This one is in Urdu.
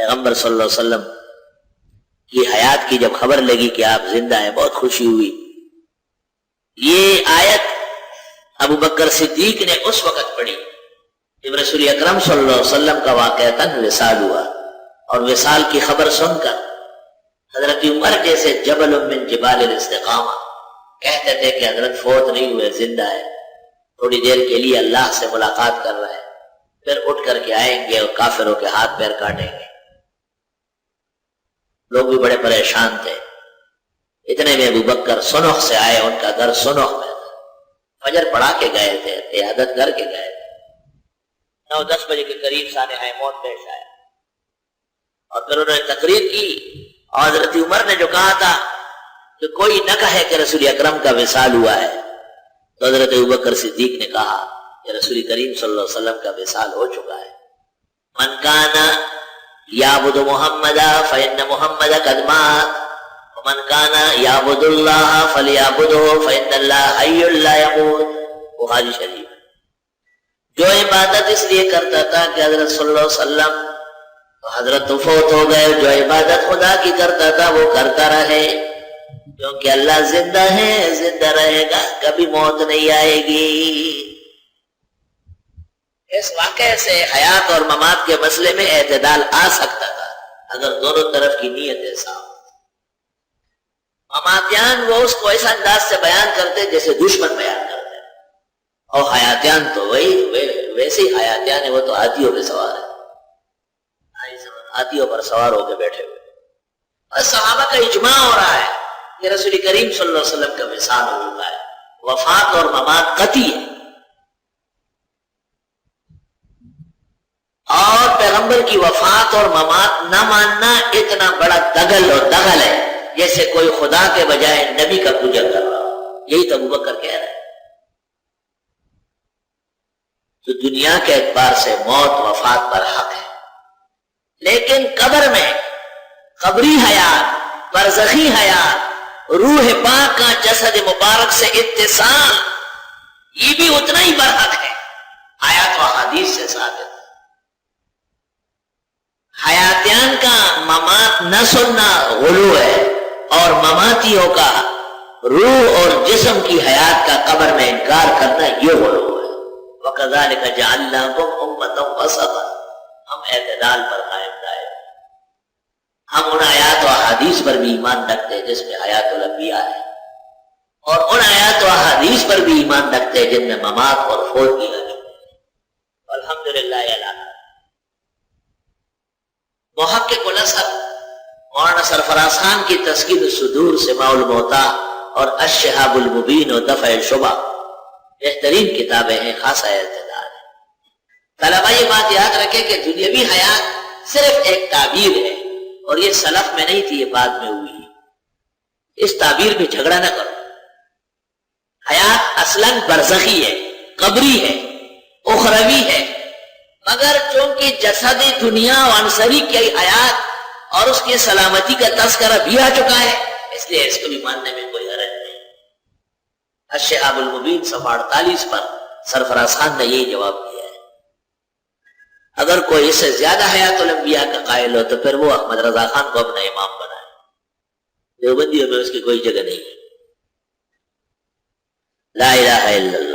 پیغمبر صلی اللہ علیہ وسلم کی حیات کی جب خبر لگی کہ آپ زندہ ہیں، بہت خوشی ہوئی. یہ آیت ابو بکر صدیق نے اس وقت پڑھی جب رسول اکرم صلی اللہ علیہ وسلم کا واقعتاً وصال ہوا، اور وصال کی خبر سن کر حضرت عمر جیسے جبل من جبال الاستقامہ کہتے تھے کہ حضرت فوت نہیں ہوئے، زندہ ہے، تھوڑی دیر کے لیے اللہ سے ملاقات کر رہے ہیں، پھر اٹھ کر کے آئیں گے اور کافروں کے ہاتھ پیر کاٹیں گے. لوگ بھی بڑے پریشان تھے. اتنے میں ابو بکر سنخ سے آئے، ان کا گھر سنخ میں تھا. فجر پڑھا کے گئے تھے، عیادت کر کے گئے تھے. 9-10 بجے کے قریب سانحہ موت پیش آیا اور پھر انہوں نے تقریر کی. اور حضرت عمر نے جو کہا تھا کہ کوئی نہ کہے کہ رسول اکرم کا وصال ہوا ہے، تو حضرت ابوبکر صدیق نے کہا کہ رسول کریم صلی اللہ علیہ وسلم کا وصال ہو چکا ہے. من کانا یعبد محمدا فإن محمد قد مات ومن کانا یعبد اللہ فلیعبدہ فإن اللہ حی لا یموت. بخاری شریف. جو عبادت اس لیے کرتا تھا کہ حضرت صلی اللہ علیہ وسلم تو حضرت تو فوت ہو گئے، جو عبادت خدا کی کرتا تھا وہ کرتا رہے، کیونکہ اللہ زندہ ہے، زندہ رہے گا، کبھی موت نہیں آئے گی. اس واقعے سے حیات اور ممات کے مسئلے میں اعتدال آ سکتا تھا اگر دونوں طرف کی نیت صاف. مماتیان وہ اس کو اس انداز سے بیان کرتے جیسے دشمن بیان کرتے، اور حیاتیان تو ویسے ہی حیاتیان ہیں، وہ تو ہاتھیوں پہ سوار ہے، ہاتھیوں پر سوار ہو کے بیٹھے ہوئے. اور صحابہ کا اجماع ہو رہا ہے کہ رسول کریم صلی اللہ علیہ وسلم کا وصال ہو چکا ہے. وفات اور ممات قطعی ہے، اور پیغمبر کی وفات اور ممات نہ ماننا اتنا بڑا دغل اور دغل ہے جیسے کوئی خدا کے بجائے نبی کا پوجا کر رہا ہو. یہی تو ابوبکر کہہ رہے ہیں. تو دنیا کے اعتبار سے موت وفات پر حق ہے، لیکن قبر میں قبری حیات، برزخی حیات، روح پاک کا جسد مبارک سے اتصال، یہ بھی اتنا ہی برحق ہے. آیات و حدیث سے ثابت ہے. حیاتیان کا ممات نہ سننا غلو ہے، اور مماتیوں کا روح اور جسم کی حیات کا قبر میں انکار کرنا یہ غلو ہے. وَكَذَلِكَ جَعَلْنَاكُمْ أُمَّةً وَسَطًا. ہم اعتدال پر قائم رہے. ہم ان آیات و احادیث پر بھی ایمان رکھتے ہیں جس میں حیات الانبیاء ہے، اور ان آیات و احادیث پر بھی ایمان رکھتے ہیں جن میں ممات اور فوت کی ہے. الحمدللہ. محقق الاثر مولانا سرفراز خان کی تسکین الصدور سماع الموتیٰ اور الشہاب المبین و دفع الشبہ بہترین کتابیں ہیں، خاصا اعتدال ہے. طلبہ یہ بات یاد رکھے کہ دنیاوی حیات صرف ایک تعبیر ہے، اور یہ سلف میں نہیں تھی، یہ بعد میں ہوئی. اس تعبیر میں جھگڑا نہ کرو. حیات اصلاً برزخی ہے، قبری ہے، اخروی ہے، مگر چونکہ جسدی دنیا و عنصری کی حیات اور اس کی سلامتی کا تذکرہ بھی آ چکا ہے، اس لیے اس کو بھی ماننے میں کوئی حرج نہیں. الشہاب المبین صفحہ 48 پر سرفراز خان نے یہی جواب دیا ہے. اگر کوئی اس سے زیادہ حیات الانبیاء کا قائل ہو تو پھر وہ احمد رضا خان کو اپنا امام بنائے. دیوبندیوں میں اس کی کوئی جگہ نہیں ہے. لا الہ الا اللہ.